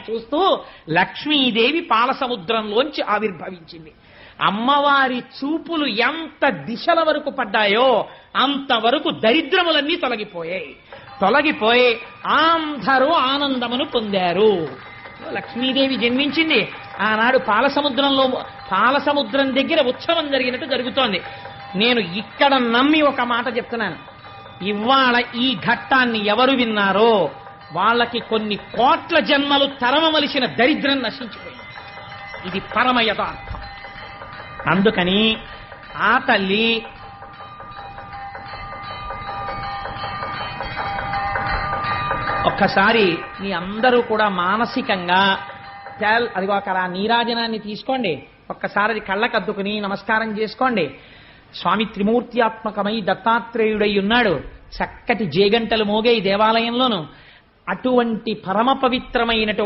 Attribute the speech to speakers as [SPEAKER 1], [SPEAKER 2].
[SPEAKER 1] చూస్తూ లక్ష్మీదేవి పాలసముద్రంలోంచి ఆవిర్భవించింది. అమ్మవారి చూపులు ఎంత దిశల వరకు పడ్డాయో అంతవరకు దరిద్రములన్నీ తొలగిపోయి అందరూ ఆనందమును పొందారు. లక్ష్మీదేవి జన్మించింది. ఆనాడు పాలసముద్రం దగ్గర ఉత్సవం జరిగినట్టు జరుగుతోంది. నేను ఇక్కడ నమ్మి ఒక మాట చెప్తున్నాను. ఇవాళ ఈ ఘట్టాన్ని ఎవరు విన్నారో వాళ్ళకి కొన్ని కోట్ల జన్మలు తరమవలసిన దరిద్రం నశించిపోయింది. ఇది పరమ యథార్థం. అందుకని ఆ తల్లి ఒక్కసారి మీ అందరూ కూడా మానసికంగా అదిగో అక్కడ నీరాజనాన్ని తీసుకోండి, ఒక్కసారి అది కళ్ళకద్దుకుని నమస్కారం చేసుకోండి. స్వామి త్రిమూర్త్యాత్మకమై దత్తాత్రేయుడై ఉన్నాడు. చక్కటి జేగంటలు మోగే ఈ దేవాలయంలోను. అటువంటి పరమ పవిత్రమైనటువంటి